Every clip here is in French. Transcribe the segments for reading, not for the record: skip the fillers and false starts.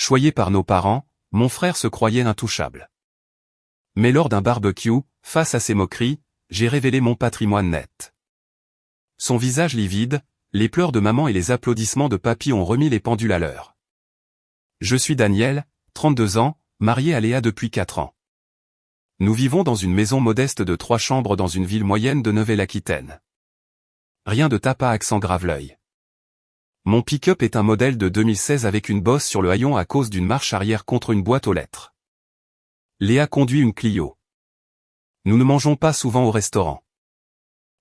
Choyé par nos parents, mon frère se croyait intouchable. Mais lors d'un barbecue, face à ses moqueries, j'ai révélé mon patrimoine net. Son visage livide, les pleurs de maman et les applaudissements de papy ont remis les pendules à l'heure. Je suis Daniel, 32 ans, marié à Léa depuis 4 ans. Nous vivons dans une maison modeste de 3 chambres dans une ville moyenne de Nouvelle-Aquitaine. Rien de tape à accent Graveleuil. Mon pick-up est un modèle de 2016 avec une bosse sur le haillon à cause d'une marche arrière contre une boîte aux lettres. Léa conduit une Clio. Nous ne mangeons pas souvent au restaurant.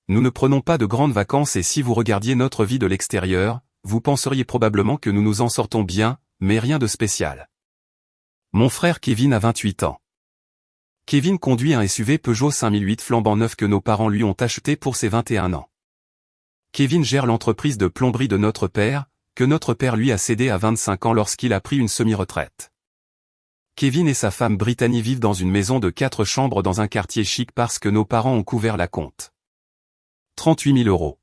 Nous ne prenons pas de grandes vacances et si vous regardiez notre vie de l'extérieur, vous penseriez probablement que nous nous en sortons bien, mais rien de spécial. Mon frère Kevin a 28 ans. Kevin conduit un SUV Peugeot 5008 flambant neuf que nos parents lui ont acheté pour ses 21 ans. Kevin gère l'entreprise de plomberie de notre père, que notre père lui a cédé à 25 ans lorsqu'il a pris une semi-retraite. Kevin et sa femme Brittany vivent dans une maison de 4 chambres dans un quartier chic parce que nos parents ont couvert la compte. 38 000 €.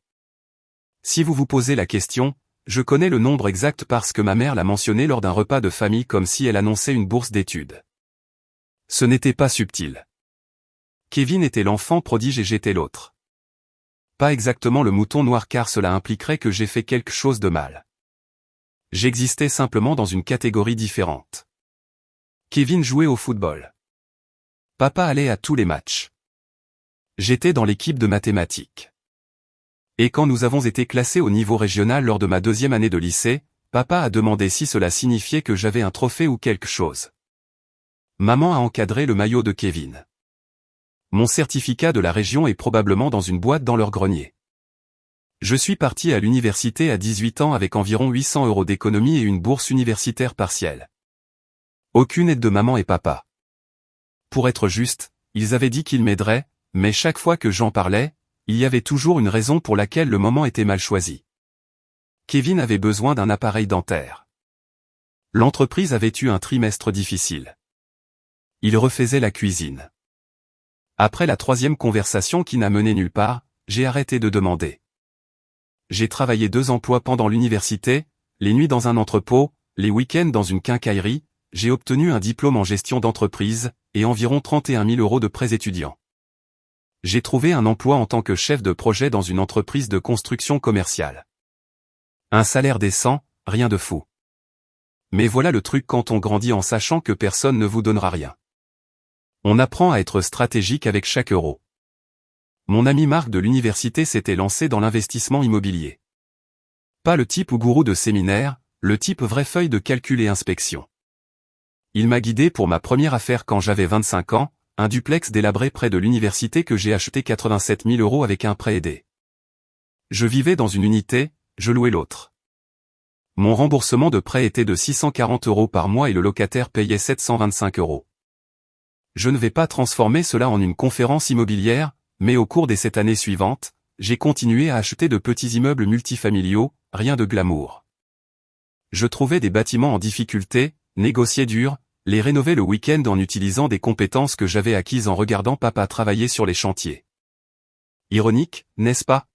Si vous vous posez la question, je connais le nombre exact parce que ma mère l'a mentionné lors d'un repas de famille comme si elle annonçait une bourse d'études. Ce n'était pas subtil. Kevin était l'enfant prodige et j'étais l'autre. Pas exactement le mouton noir car cela impliquerait que j'ai fait quelque chose de mal. J'existais simplement dans une catégorie différente. Kevin jouait au football. Papa allait à tous les matchs. J'étais dans l'équipe de mathématiques. Et quand nous avons été classés au niveau régional lors de ma 2e année de lycée, papa a demandé si cela signifiait que j'avais un trophée ou quelque chose. Maman a encadré le maillot de Kevin. Mon certificat de la région est probablement dans une boîte dans leur grenier. Je suis parti à l'université à 18 ans avec environ 800 € d'économie et une bourse universitaire partielle. Aucune aide de maman et papa. Pour être juste, ils avaient dit qu'ils m'aideraient, mais chaque fois que j'en parlais, il y avait toujours une raison pour laquelle le moment était mal choisi. Kevin avait besoin d'un appareil dentaire. L'entreprise avait eu un trimestre difficile. Il refaisait la cuisine. Après la 3e conversation qui n'a mené nulle part, j'ai arrêté de demander. J'ai travaillé 2 emplois pendant l'université, les nuits dans un entrepôt, les week-ends dans une quincaillerie, j'ai obtenu un diplôme en gestion d'entreprise, et environ 31 000 € de prêts étudiants. J'ai trouvé un emploi en tant que chef de projet dans une entreprise de construction commerciale. Un salaire décent, rien de fou. Mais voilà le truc quand on grandit en sachant que personne ne vous donnera rien. On apprend à être stratégique avec chaque euro. Mon ami Marc de l'université s'était lancé dans l'investissement immobilier. Pas le type ou gourou de séminaire, le type vraie feuille de calcul et inspection. Il m'a guidé pour ma première affaire quand j'avais 25 ans, un duplex délabré près de l'université que j'ai acheté 87 000 € avec un prêt aidé. Je vivais dans une unité, je louais l'autre. Mon remboursement de prêt était de 640 € par mois et le locataire payait 725 €. Je ne vais pas transformer cela en une conférence immobilière, mais au cours des 7 années suivantes, j'ai continué à acheter de petits immeubles multifamiliaux, rien de glamour. Je trouvais des bâtiments en difficulté, négociais dur, les rénover le week-end en utilisant des compétences que j'avais acquises en regardant papa travailler sur les chantiers. Ironique, n'est-ce pas?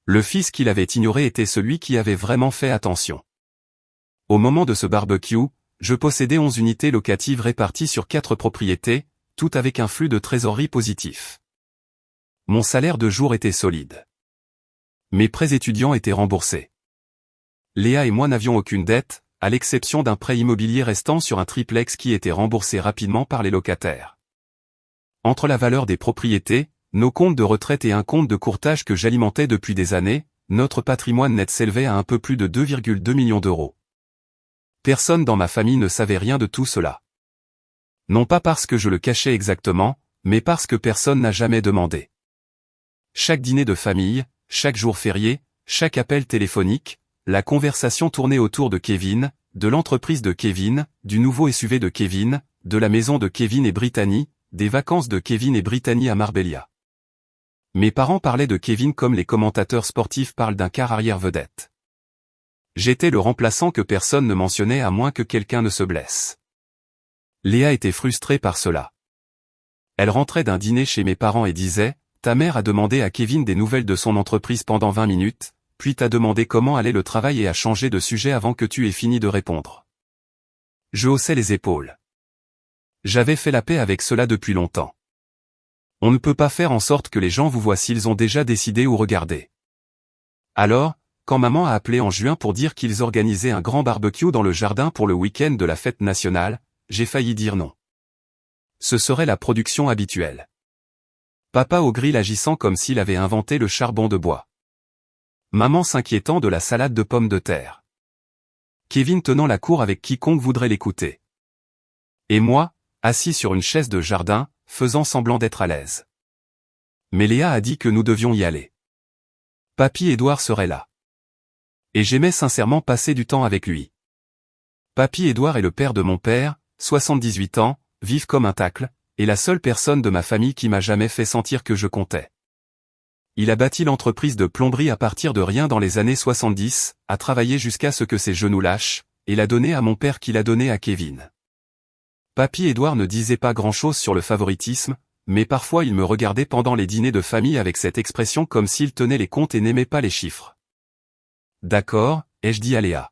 Le fils qu'il avait ignoré était celui qui avait vraiment fait attention. Au moment de ce barbecue, je possédais 11 unités locatives réparties sur 4 propriétés, toutes avec un flux de trésorerie positif. Mon salaire de jour était solide. Mes prêts étudiants étaient remboursés. Léa et moi n'avions aucune dette, à l'exception d'un prêt immobilier restant sur un triplex qui était remboursé rapidement par les locataires. Entre la valeur des propriétés, nos comptes de retraite et un compte de courtage que j'alimentais depuis des années, notre patrimoine net s'élevait à un peu plus de 2,2 millions €. Personne dans ma famille ne savait rien de tout cela. Non pas parce que je le cachais exactement, mais parce que personne n'a jamais demandé. Chaque dîner de famille, chaque jour férié, chaque appel téléphonique, la conversation tournait autour de Kevin, de l'entreprise de Kevin, du nouveau SUV de Kevin, de la maison de Kevin et Brittany, des vacances de Kevin et Brittany à Marbella. Mes parents parlaient de Kevin comme les commentateurs sportifs parlent d'un car arrière vedette. J'étais le remplaçant que personne ne mentionnait à moins que quelqu'un ne se blesse. Léa était frustrée par cela. Elle rentrait d'un dîner chez mes parents et disait, « Ta mère a demandé à Kevin des nouvelles de son entreprise pendant 20 minutes, puis t'a demandé comment allait le travail et a changé de sujet avant que tu aies fini de répondre. » Je haussai les épaules. J'avais fait la paix avec cela depuis longtemps. On ne peut pas faire en sorte que les gens vous voient s'ils ont déjà décidé ou regardé. Alors, quand maman a appelé en juin pour dire qu'ils organisaient un grand barbecue dans le jardin pour le week-end de la fête nationale, j'ai failli dire non. Ce serait la production habituelle. Papa au grill agissant comme s'il avait inventé le charbon de bois. Maman s'inquiétant de la salade de pommes de terre. Kevin tenant la cour avec quiconque voudrait l'écouter. Et moi, assis sur une chaise de jardin, faisant semblant d'être à l'aise. Mais Léa a dit que nous devions y aller. Papy Édouard serait là. Et j'aimais sincèrement passer du temps avec lui. Papy Édouard est le père de mon père, 78 ans, vif comme un tacle, et la seule personne de ma famille qui m'a jamais fait sentir que je comptais. Il a bâti l'entreprise de plomberie à partir de rien dans les années 70, a travaillé jusqu'à ce que ses genoux lâchent, et l'a donné à mon père qui l'a donné à Kevin. Papy Édouard ne disait pas grand-chose sur le favoritisme, mais parfois il me regardait pendant les dîners de famille avec cette expression comme s'il tenait les comptes et n'aimait pas les chiffres. D'accord, ai-je dit à Léa.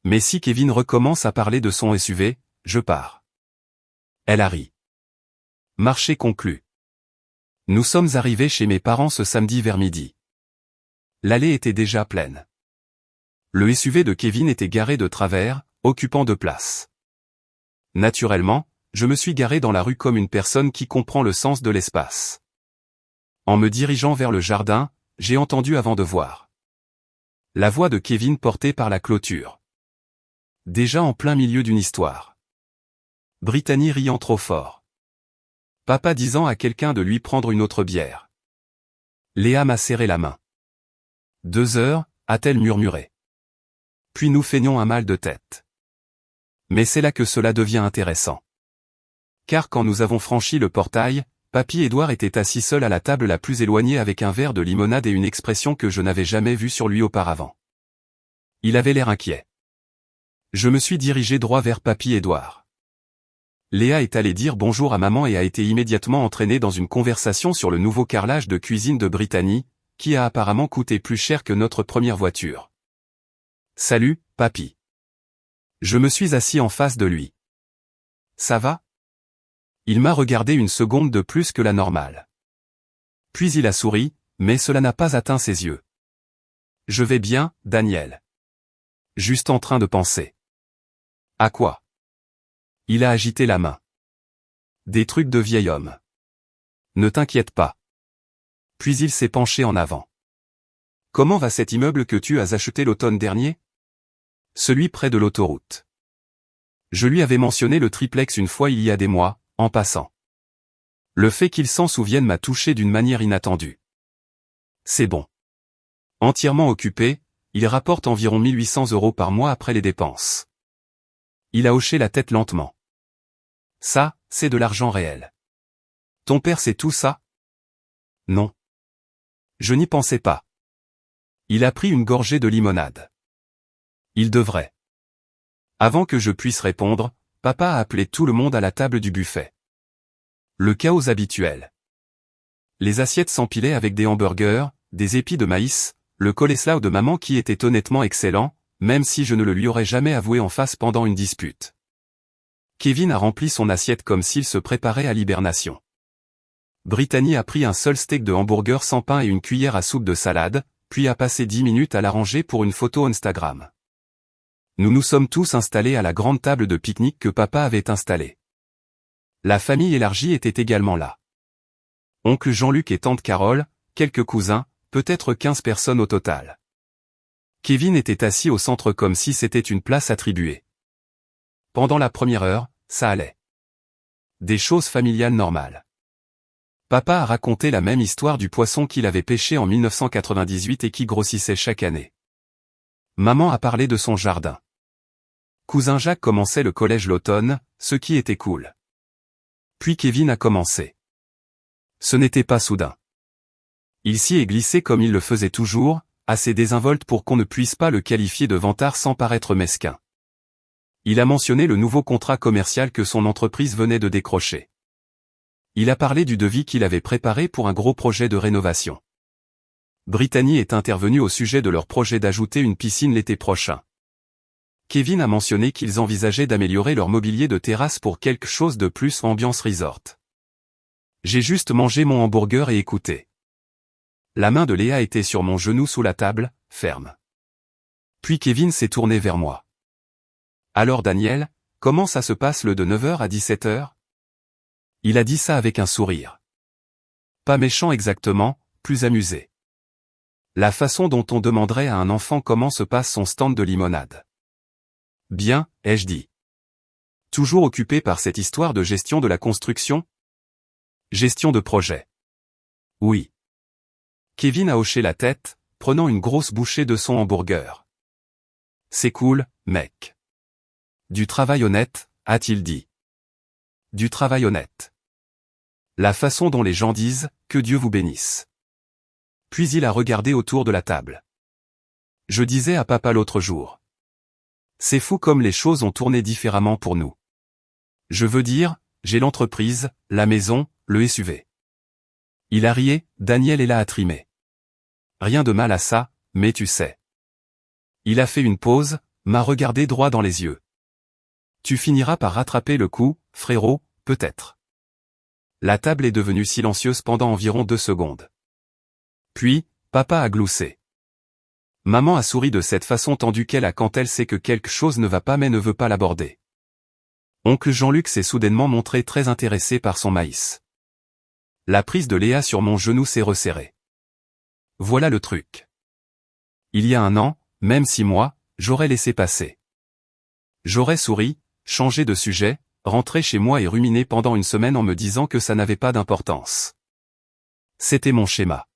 Mais si Kevin recommence à parler de son SUV, je pars. Elle a ri. Marché conclu. Nous sommes arrivés chez mes parents ce samedi vers midi. L'allée était déjà pleine. Le SUV de Kevin était garé de travers, occupant de place. Naturellement, je me suis garé dans la rue comme une personne qui comprend le sens de l'espace. En me dirigeant vers le jardin, j'ai entendu avant de voir. La voix de Kevin portée par la clôture. Déjà en plein milieu d'une histoire. Brittany riant trop fort. Papa disant à quelqu'un de lui prendre une autre bière. Léa m'a serré la main. 2 heures, a-t-elle murmuré. Puis nous feignons un mal de tête. Mais c'est là que cela devient intéressant. Car quand nous avons franchi le portail, Papy Édouard était assis seul à la table la plus éloignée avec un verre de limonade et une expression que je n'avais jamais vue sur lui auparavant. Il avait l'air inquiet. Je me suis dirigé droit vers Papy Édouard. Léa est allée dire bonjour à maman et a été immédiatement entraînée dans une conversation sur le nouveau carrelage de cuisine de Brittany, qui a apparemment coûté plus cher que notre première voiture. Salut, papy. Je me suis assis en face de lui. Ça va ? Il m'a regardé une seconde de plus que la normale. Puis il a souri, mais cela n'a pas atteint ses yeux. Je vais bien, Daniel. Juste en train de penser. À quoi ? Il a agité la main. Des trucs de vieil homme. Ne t'inquiète pas. Puis il s'est penché en avant. Comment va cet immeuble que tu as acheté l'automne dernier ? Celui près de l'autoroute. Je lui avais mentionné le triplex une fois il y a des mois, en passant. Le fait qu'il s'en souvienne m'a touché d'une manière inattendue. C'est bon. Entièrement occupé, il rapporte environ 1800 € par mois après les dépenses. Il a hoché la tête lentement. Ça, c'est de l'argent réel. Ton père sait tout ça ? Non. Je n'y pensais pas. Il a pris une gorgée de limonade. Il devrait. Avant que je puisse répondre, papa a appelé tout le monde à la table du buffet. Le chaos habituel. Les assiettes s'empilaient avec des hamburgers, des épis de maïs, le coleslaw de maman qui était honnêtement excellent, même si je ne le lui aurais jamais avoué en face pendant une dispute. Kevin a rempli son assiette comme s'il se préparait à l'hibernation. Brittany a pris un seul steak de hamburger sans pain et une cuillère à soupe de salade, puis a passé 10 minutes à la ranger pour une photo Instagram. Nous nous sommes tous installés à la grande table de pique-nique que papa avait installée. La famille élargie était également là. Oncle Jean-Luc et tante Carole, quelques cousins, peut-être 15 personnes au total. Kevin était assis au centre comme si c'était une place attribuée. Pendant la première heure, ça allait. Des choses familiales normales. Papa a raconté la même histoire du poisson qu'il avait pêché en 1998 et qui grossissait chaque année. Maman a parlé de son jardin. Cousin Jacques commençait le collège l'automne, ce qui était cool. Puis Kevin a commencé. Ce n'était pas soudain. Il s'y est glissé comme il le faisait toujours, assez désinvolte pour qu'on ne puisse pas le qualifier de vantard sans paraître mesquin. Il a mentionné le nouveau contrat commercial que son entreprise venait de décrocher. Il a parlé du devis qu'il avait préparé pour un gros projet de rénovation. Brittany est intervenue au sujet de leur projet d'ajouter une piscine l'été prochain. Kevin a mentionné qu'ils envisageaient d'améliorer leur mobilier de terrasse pour quelque chose de plus ambiance resort. J'ai juste mangé mon hamburger et écouté. La main de Léa était sur mon genou sous la table, ferme. Puis Kevin s'est tourné vers moi. Alors Daniel, comment ça se passe le de 9h à 17h? Il a dit ça avec un sourire. Pas méchant exactement, plus amusé. La façon dont on demanderait à un enfant comment se passe son stand de limonade. Bien, ai-je dit. Toujours occupé par cette histoire de gestion de la construction? Gestion de projet. Oui. Kevin a hoché la tête, prenant une grosse bouchée de son hamburger. C'est cool, mec. Du travail honnête, a-t-il dit. Du travail honnête. La façon dont les gens disent, que Dieu vous bénisse. Puis il a regardé autour de la table. Je disais à papa l'autre jour. C'est fou comme les choses ont tourné différemment pour nous. Je veux dire, j'ai l'entreprise, la maison, le SUV. Il a rié, Daniel est là à trimer. Rien de mal à ça, mais tu sais. Il a fait une pause, m'a regardé droit dans les yeux. Tu finiras par rattraper le coup, frérot, peut-être. La table est devenue silencieuse pendant environ 2 secondes. Puis, papa a gloussé. Maman a souri de cette façon tendue qu'elle a quand elle sait que quelque chose ne va pas mais ne veut pas l'aborder. Oncle Jean-Luc s'est soudainement montré très intéressé par son maïs. La prise de Léa sur mon genou s'est resserrée. Voilà le truc. Il y a un an, même si moi, j'aurais laissé passer. J'aurais souri, changé de sujet, rentré chez moi et ruminé pendant une semaine en me disant que ça n'avait pas d'importance. C'était mon schéma.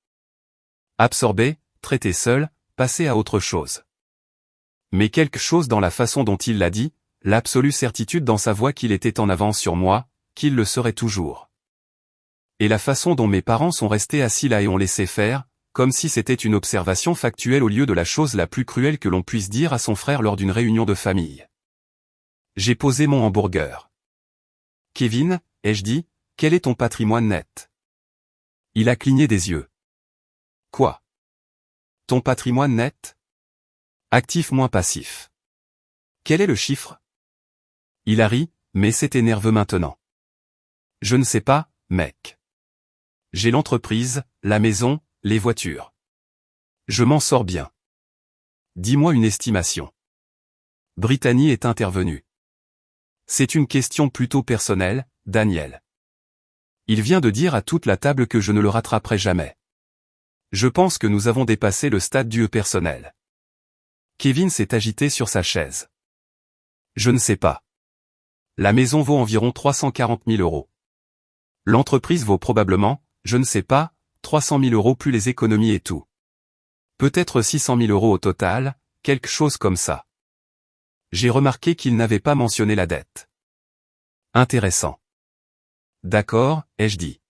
Absorber, traiter seul, passer à autre chose. Mais quelque chose dans la façon dont il l'a dit, l'absolue certitude dans sa voix qu'il était en avance sur moi, qu'il le serait toujours. Et la façon dont mes parents sont restés assis là et ont laissé faire, comme si c'était une observation factuelle au lieu de la chose la plus cruelle que l'on puisse dire à son frère lors d'une réunion de famille. J'ai posé mon hamburger. Kevin, ai-je dit, quel est ton patrimoine net? Il a cligné des yeux. Quoi? Ton patrimoine net? Actif moins passif. Quel est le chiffre? Il a ri, mais c'était nerveux maintenant. Je ne sais pas, mec. J'ai l'entreprise, la maison, les voitures. Je m'en sors bien. Dis-moi une estimation. Brittany est intervenue. C'est une question plutôt personnelle, Daniel. Il vient de dire à toute la table que je ne le rattraperai jamais. Je pense que nous avons dépassé le stade du personnel. Kevin s'est agité sur sa chaise. Je ne sais pas. La maison vaut environ 340 000 €. L'entreprise vaut probablement, je ne sais pas, 300 000 € plus les économies et tout. Peut-être 600 000 € au total, quelque chose comme ça. J'ai remarqué qu'il n'avait pas mentionné la dette. Intéressant. D'accord, ai-je dit.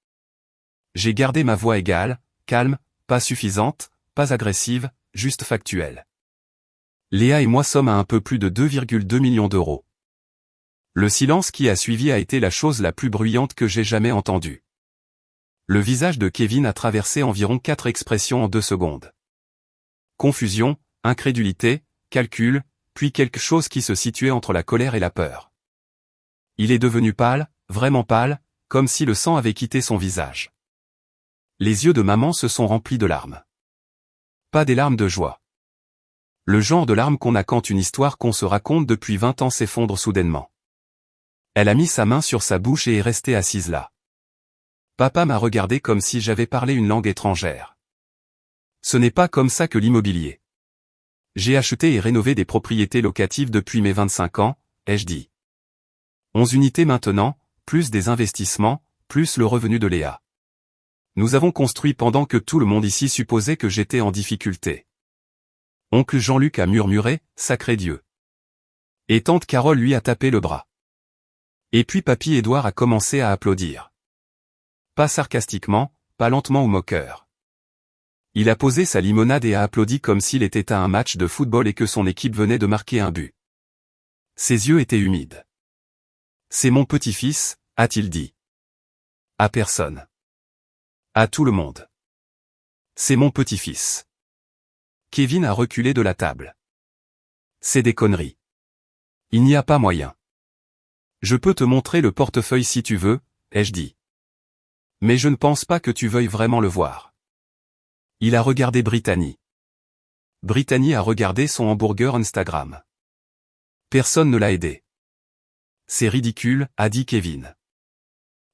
J'ai gardé ma voix égale, calme, pas suffisante, pas agressive, juste factuelle. Léa et moi sommes à un peu plus de 2,2 millions d'euros. Le silence qui a suivi a été la chose la plus bruyante que j'ai jamais entendue. Le visage de Kevin a traversé environ 4 expressions en 2 secondes. Confusion, incrédulité, calcul, puis quelque chose qui se situait entre la colère et la peur. Il est devenu pâle, vraiment pâle, comme si le sang avait quitté son visage. Les yeux de maman se sont remplis de larmes. Pas des larmes de joie. Le genre de larmes qu'on a quand une histoire qu'on se raconte depuis 20 ans s'effondre soudainement. Elle a mis sa main sur sa bouche et est restée assise là. Papa m'a regardé comme si j'avais parlé une langue étrangère. Ce n'est pas comme ça que l'immobilier. J'ai acheté et rénové des propriétés locatives depuis mes 25 ans, ai-je dit. 11 unités maintenant, plus des investissements, plus le revenu de Léa. Nous avons construit pendant que tout le monde ici supposait que j'étais en difficulté. Oncle Jean-Luc a murmuré, sacré Dieu. Et tante Carole lui a tapé le bras. Et puis papy Édouard a commencé à applaudir. Pas sarcastiquement, pas lentement ou moqueur. Il a posé sa limonade et a applaudi comme s'il était à un match de football et que son équipe venait de marquer un but. Ses yeux étaient humides. C'est mon petit-fils, a-t-il dit. À personne. À tout le monde. C'est mon petit-fils. Kevin a reculé de la table. C'est des conneries. Il n'y a pas moyen. Je peux te montrer le portefeuille si tu veux, ai-je dit. Mais je ne pense pas que tu veuilles vraiment le voir. Il a regardé Brittany. Brittany a regardé son hamburger Instagram. Personne ne l'a aidé. C'est ridicule, a dit Kevin.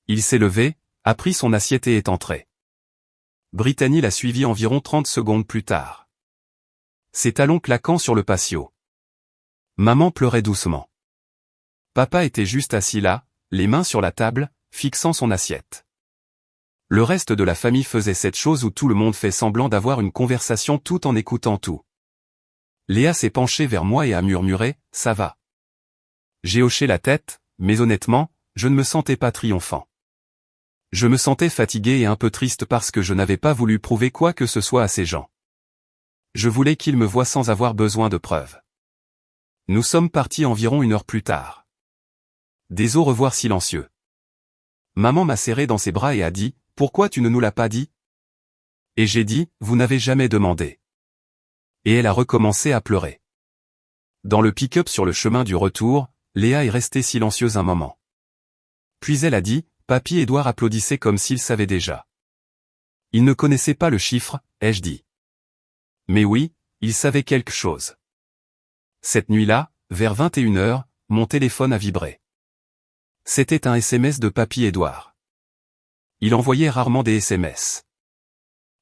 Il s'est levé, a pris son assiette et est entré. Brittany l'a suivi environ 30 secondes plus tard. Ses talons claquant sur le patio. Maman pleurait doucement. Papa était juste assis là, les mains sur la table, fixant son assiette. Le reste de la famille faisait cette chose où tout le monde fait semblant d'avoir une conversation tout en écoutant tout. Léa s'est penchée vers moi et a murmuré « Ça va ». J'ai hoché la tête, mais honnêtement, je ne me sentais pas triomphant. Je me sentais fatigué et un peu triste parce que je n'avais pas voulu prouver quoi que ce soit à ces gens. Je voulais qu'ils me voient sans avoir besoin de preuves. Nous sommes partis environ 1 heure plus tard. Des au revoir silencieux. Maman m'a serré dans ses bras et a dit « Pourquoi tu ne nous l'as pas dit ?» Et j'ai dit « Vous n'avez jamais demandé. » Et elle a recommencé à pleurer. Dans le pick-up sur le chemin du retour, Léa est restée silencieuse un moment. Puis elle a dit « Papy Édouard applaudissait comme s'il savait déjà. » Il ne connaissait pas le chiffre, ai-je dit. Mais oui, il savait quelque chose. Cette nuit-là, vers 21 heures, mon téléphone a vibré. C'était un SMS de Papy Édouard. Il envoyait rarement des SMS.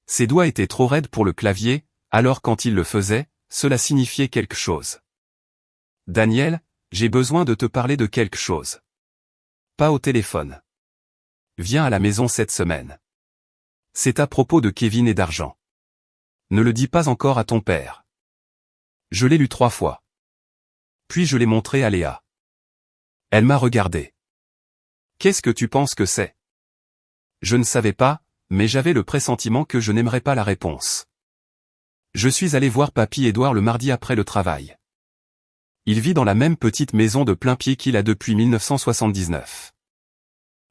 Ses doigts étaient trop raides pour le clavier, alors quand il le faisait, cela signifiait quelque chose. Daniel, j'ai besoin de te parler de quelque chose. Pas au téléphone. Viens à la maison cette semaine. C'est à propos de Kevin et d'argent. Ne le dis pas encore à ton père. Je l'ai lu 3 fois. Puis je l'ai montré à Léa. Elle m'a regardé. Qu'est-ce que tu penses que c'est? Je ne savais pas, mais j'avais le pressentiment que je n'aimerais pas la réponse. Je suis allé voir Papy Édouard le mardi après le travail. Il vit dans la même petite maison de plain-pied qu'il a depuis 1979.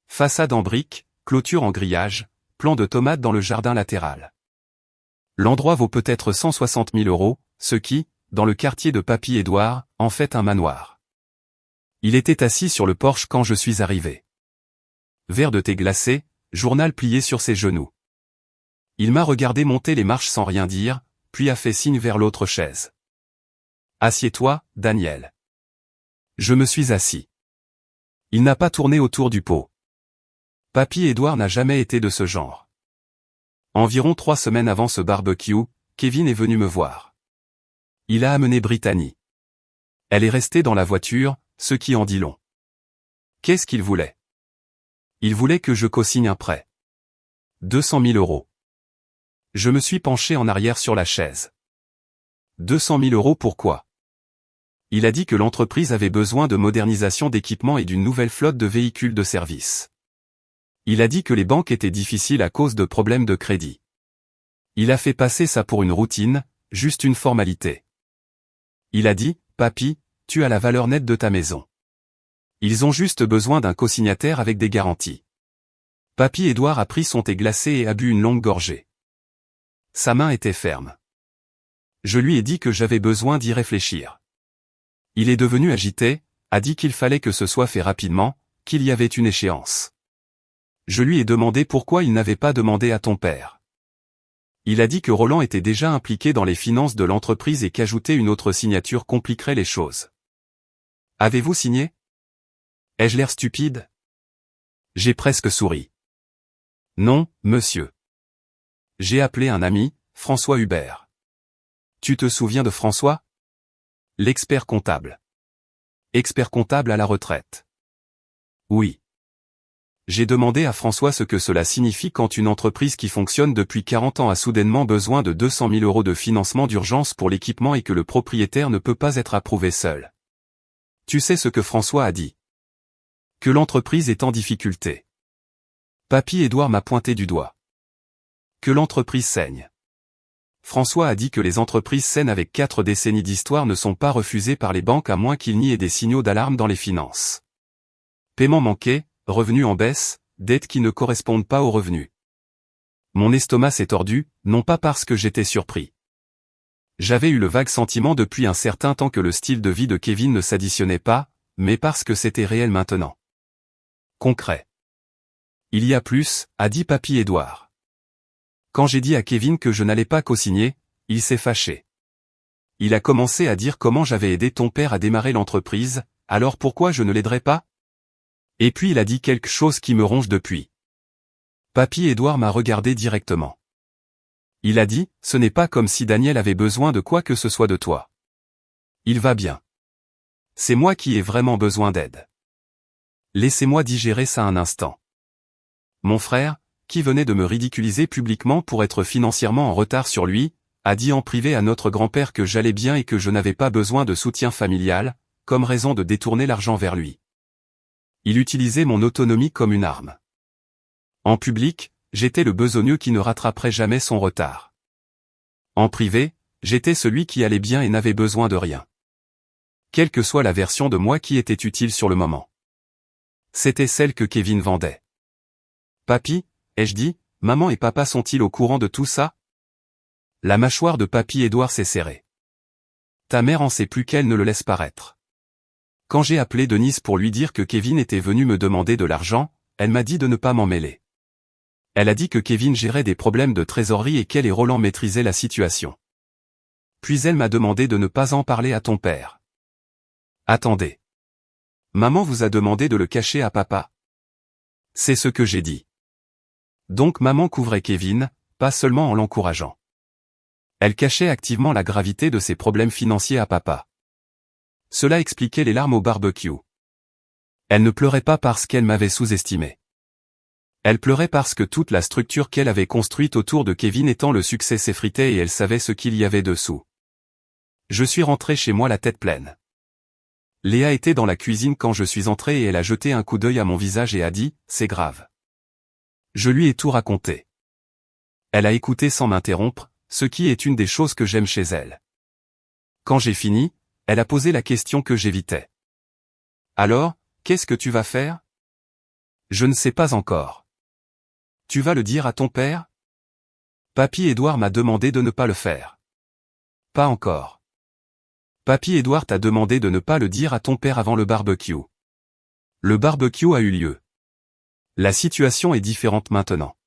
Façade en briques, clôture en grillage, plan de tomates dans le jardin latéral. L'endroit vaut peut-être 160 000 €, ce qui, dans le quartier de Papy Édouard, en fait un manoir. Il était assis sur le porche quand je suis arrivé. Verre de thé glacé, journal plié sur ses genoux. Il m'a regardé monter les marches sans rien dire, puis a fait signe vers l'autre chaise. « Assieds-toi, Daniel. » Je me suis assis. Il n'a pas tourné autour du pot. Papy Édouard n'a jamais été de ce genre. Environ 3 semaines avant ce barbecue, Kevin est venu me voir. Il a amené Brittany. Elle est restée dans la voiture, ce qui en dit long. Qu'est-ce qu'il voulait? Il voulait que je co-signe un prêt. 200 000 €. Je me suis penché en arrière sur la chaise. 200 000 € pourquoi? Il a dit que l'entreprise avait besoin de modernisation d'équipements et d'une nouvelle flotte de véhicules de service. Il a dit que les banques étaient difficiles à cause de problèmes de crédit. Il a fait passer ça pour une routine, juste une formalité. Il a dit, « Papy, tu as la valeur nette de ta maison. Ils ont juste besoin d'un co-signataire avec des garanties. » Papy Édouard a pris son thé glacé et a bu une longue gorgée. Sa main était ferme. Je lui ai dit que j'avais besoin d'y réfléchir. Il est devenu agité, a dit qu'il fallait que ce soit fait rapidement, qu'il y avait une échéance. Je lui ai demandé pourquoi il n'avait pas demandé à ton père. Il a dit que Roland était déjà impliqué dans les finances de l'entreprise et qu'ajouter une autre signature compliquerait les choses. Avez-vous signé? Ai-je l'air stupide? J'ai presque souri. Non, monsieur. J'ai appelé un ami, François Hubert. Tu te souviens de François? L'expert comptable. Expert comptable à la retraite. Oui. J'ai demandé à François ce que cela signifie quand une entreprise qui fonctionne depuis 40 ans a soudainement besoin de 200 000 € de financement d'urgence pour l'équipement et que le propriétaire ne peut pas être approuvé seul. Tu sais ce que François a dit? Que l'entreprise est en difficulté. Papy Édouard m'a pointé du doigt. Que l'entreprise saigne. François a dit que les entreprises saines avec 4 décennies d'histoire ne sont pas refusées par les banques à moins qu'il n'y ait des signaux d'alarme dans les finances. Paiement manqué, revenus en baisse, dettes qui ne correspondent pas aux revenus. Mon estomac s'est tordu, non pas parce que j'étais surpris. J'avais eu le vague sentiment depuis un certain temps que le style de vie de Kevin ne s'additionnait pas, mais parce que c'était réel maintenant. Concret. Il y a plus, a dit Papy Édouard. Quand j'ai dit à Kevin que je n'allais pas co-signer, il s'est fâché. Il a commencé à dire comment j'avais aidé ton père à démarrer l'entreprise, alors pourquoi je ne l'aiderais pas? Et puis il a dit quelque chose qui me ronge depuis. Papy Édouard m'a regardé directement. Il a dit, ce n'est pas comme si Daniel avait besoin de quoi que ce soit de toi. Il va bien. C'est moi qui ai vraiment besoin d'aide. Laissez-moi digérer ça un instant. Mon frère, qui venait de me ridiculiser publiquement pour être financièrement en retard sur lui, a dit en privé à notre grand-père que j'allais bien et que je n'avais pas besoin de soutien familial, comme raison de détourner l'argent vers lui. Il utilisait mon autonomie comme une arme. En public, j'étais le besogneux qui ne rattraperait jamais son retard. En privé, j'étais celui qui allait bien et n'avait besoin de rien. Quelle que soit la version de moi qui était utile sur le moment. C'était celle que Kevin vendait. Papy, ai-je dit, maman et papa sont-ils au courant de tout ça? La mâchoire de Papy Édouard s'est serrée. Ta mère en sait plus qu'elle ne le laisse paraître. Quand j'ai appelé Denise pour lui dire que Kevin était venu me demander de l'argent, elle m'a dit de ne pas m'en mêler. Elle a dit que Kevin gérait des problèmes de trésorerie et qu'elle et Roland maîtrisaient la situation. Puis elle m'a demandé de ne pas en parler à ton père. Attendez. Maman vous a demandé de le cacher à papa. C'est ce que j'ai dit. Donc maman couvrait Kevin, pas seulement en l'encourageant. Elle cachait activement la gravité de ses problèmes financiers à papa. Cela expliquait les larmes au barbecue. Elle ne pleurait pas parce qu'elle m'avait sous-estimé. Elle pleurait parce que toute la structure qu'elle avait construite autour de Kevin étant le succès s'effritait et elle savait ce qu'il y avait dessous. Je suis rentré chez moi la tête pleine. Léa était dans la cuisine quand je suis entré et elle a jeté un coup d'œil à mon visage et a dit « C'est grave ». Je lui ai tout raconté. Elle a écouté sans m'interrompre, ce qui est une des choses que j'aime chez elle. Quand j'ai fini, elle a posé la question que j'évitais. « Alors, qu'est-ce que tu vas faire ?»« Je ne sais pas encore. » « Tu vas le dire à ton père ?» Papy Édouard m'a demandé de ne pas le faire. « Pas encore. » Papy Édouard t'a demandé de ne pas le dire à ton père avant le barbecue. Le barbecue a eu lieu. La situation est différente maintenant.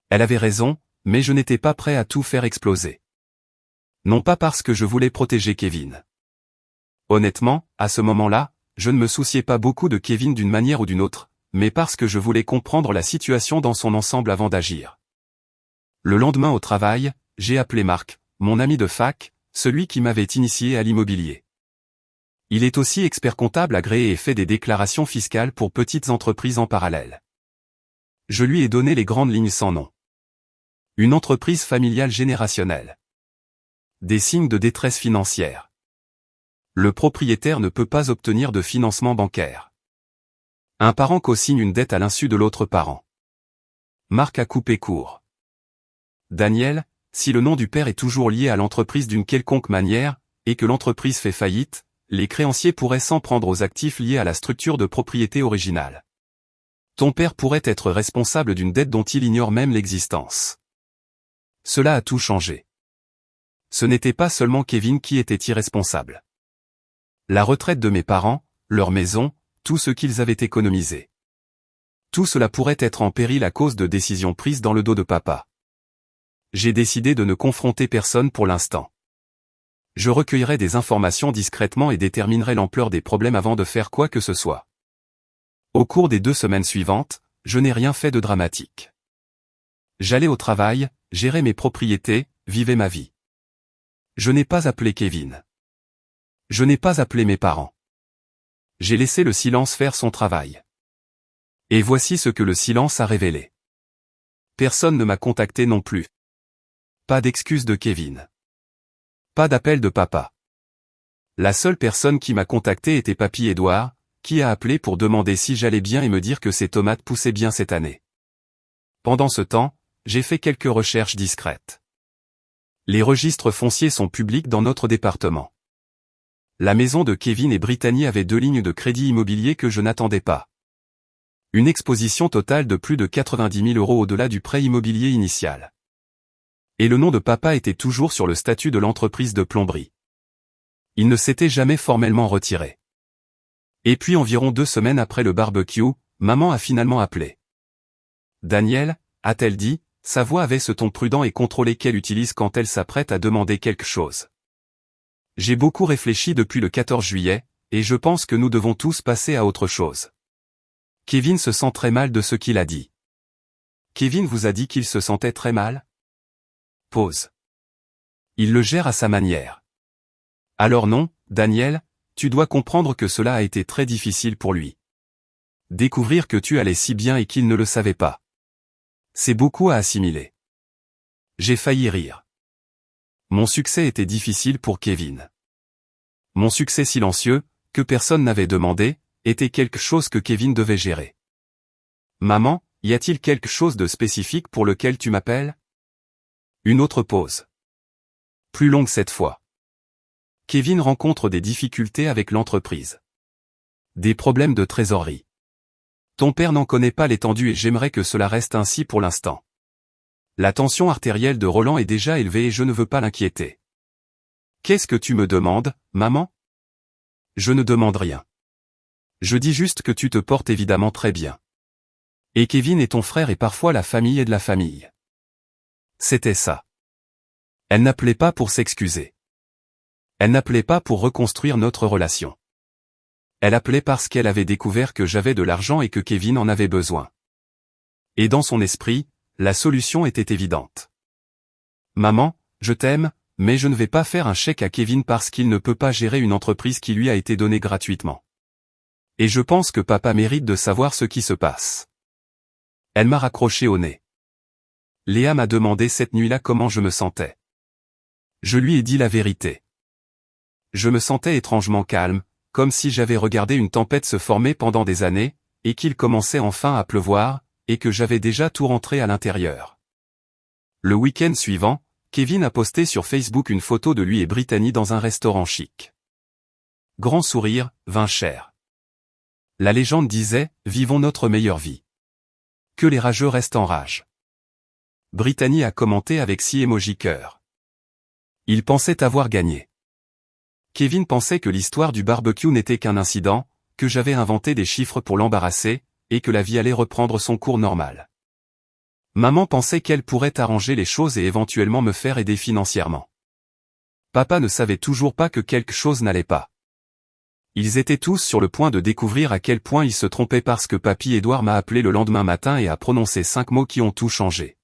Elle avait raison, mais je n'étais pas prêt à tout faire exploser. Non pas parce que je voulais protéger Kevin. Honnêtement, à ce moment-là, je ne me souciais pas beaucoup de Kevin d'une manière ou d'une autre, mais parce que je voulais comprendre la situation dans son ensemble avant d'agir. Le lendemain au travail, j'ai appelé Marc, mon ami de fac, celui qui m'avait initié à l'immobilier. Il est aussi expert comptable agréé et fait des déclarations fiscales pour petites entreprises en parallèle. Je lui ai donné les grandes lignes sans nom. Une entreprise familiale générationnelle. Des signes de détresse financière. Le propriétaire ne peut pas obtenir de financement bancaire. Un parent co-signe une dette à l'insu de l'autre parent. Marc a coupé court. Daniel, si le nom du père est toujours lié à l'entreprise d'une quelconque manière, et que l'entreprise fait faillite, les créanciers pourraient s'en prendre aux actifs liés à la structure de propriété originale. Ton père pourrait être responsable d'une dette dont il ignore même l'existence. Cela a tout changé. Ce n'était pas seulement Kevin qui était irresponsable. La retraite de mes parents, leur maison, tout ce qu'ils avaient économisé. Tout cela pourrait être en péril à cause de décisions prises dans le dos de papa. J'ai décidé de ne confronter personne pour l'instant. Je recueillerai des informations discrètement et déterminerai l'ampleur des problèmes avant de faire quoi que ce soit. Au cours des 2 semaines suivantes, je n'ai rien fait de dramatique. J'allais au travail, gérais mes propriétés, vivais ma vie. Je n'ai pas appelé Kevin. Je n'ai pas appelé mes parents. J'ai laissé le silence faire son travail. Et voici ce que le silence a révélé. Personne ne m'a contacté non plus. Pas d'excuse de Kevin. Pas d'appel de papa. La seule personne qui m'a contacté était Papy Édouard, qui a appelé pour demander si j'allais bien et me dire que ses tomates poussaient bien cette année. Pendant ce temps, j'ai fait quelques recherches discrètes. Les registres fonciers sont publics dans notre département. La maison de Kevin et Brittany avait 2 lignes de crédit immobilier que je n'attendais pas. Une exposition totale de plus de 90 000 € au-delà du prêt immobilier initial. Et le nom de papa était toujours sur le statut de l'entreprise de plomberie. Il ne s'était jamais formellement retiré. Et puis environ 2 semaines après le barbecue, maman a finalement appelé. Daniel, a-t-elle dit, sa voix avait ce ton prudent et contrôlé qu'elle utilise quand elle s'apprête à demander quelque chose. J'ai beaucoup réfléchi depuis le 14 juillet, et je pense que nous devons tous passer à autre chose. Kevin se sent très mal de ce qu'il a dit. Kevin vous a dit qu'il se sentait très mal? Pause. Il le gère à sa manière. Alors non, Daniel, tu dois comprendre que cela a été très difficile pour lui. Découvrir que tu allais si bien et qu'il ne le savait pas. C'est beaucoup à assimiler. J'ai failli rire. Mon succès était difficile pour Kevin. Mon succès silencieux, que personne n'avait demandé, était quelque chose que Kevin devait gérer. Maman, y a-t-il quelque chose de spécifique pour lequel tu m'appelles? Une autre pause. Plus longue cette fois. Kevin rencontre des difficultés avec l'entreprise. Des problèmes de trésorerie. Ton père n'en connaît pas l'étendue et j'aimerais que cela reste ainsi pour l'instant. La tension artérielle de Roland est déjà élevée et je ne veux pas l'inquiéter. Qu'est-ce que tu me demandes, maman? Je ne demande rien. Je dis juste que tu te portes évidemment très bien. Et Kevin est ton frère et parfois la famille est de la famille. C'était ça. Elle n'appelait pas pour s'excuser. Elle n'appelait pas pour reconstruire notre relation. Elle appelait parce qu'elle avait découvert que j'avais de l'argent et que Kevin en avait besoin. Et dans son esprit, la solution était évidente. Maman, je t'aime, mais je ne vais pas faire un chèque à Kevin parce qu'il ne peut pas gérer une entreprise qui lui a été donnée gratuitement. Et je pense que papa mérite de savoir ce qui se passe. Elle m'a raccroché au nez. Léa m'a demandé cette nuit-là comment je me sentais. Je lui ai dit la vérité. Je me sentais étrangement calme, comme si j'avais regardé une tempête se former pendant des années, et qu'il commençait enfin à pleuvoir, et que j'avais déjà tout rentré à l'intérieur. Le week-end suivant, Kevin a posté sur Facebook une photo de lui et Brittany dans un restaurant chic. Grand sourire, vin cher. La légende disait, vivons notre meilleure vie. Que les rageux restent en rage. Brittany a commenté avec 6 emojis cœur. Il pensait avoir gagné. Kevin pensait que l'histoire du barbecue n'était qu'un incident, que j'avais inventé des chiffres pour l'embarrasser, et que la vie allait reprendre son cours normal. Maman pensait qu'elle pourrait arranger les choses et éventuellement me faire aider financièrement. Papa ne savait toujours pas que quelque chose n'allait pas. Ils étaient tous sur le point de découvrir à quel point ils se trompaient parce que Papy Édouard m'a appelé le lendemain matin et a prononcé 5 mots qui ont tout changé.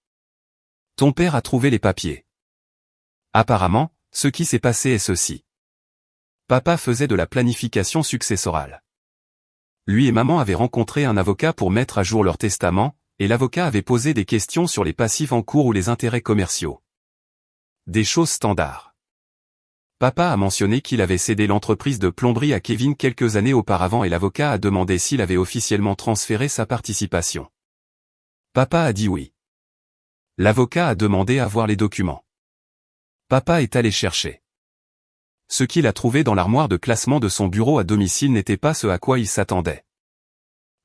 Ton père a trouvé les papiers. Apparemment, ce qui s'est passé est ceci. Papa faisait de la planification successorale. Lui et maman avaient rencontré un avocat pour mettre à jour leur testament, et l'avocat avait posé des questions sur les passifs en cours ou les intérêts commerciaux. Des choses standards. Papa a mentionné qu'il avait cédé l'entreprise de plomberie à Kevin quelques années auparavant et l'avocat a demandé s'il avait officiellement transféré sa participation. Papa a dit oui. L'avocat a demandé à voir les documents. Papa est allé chercher. Ce qu'il a trouvé dans l'armoire de classement de son bureau à domicile n'était pas ce à quoi il s'attendait.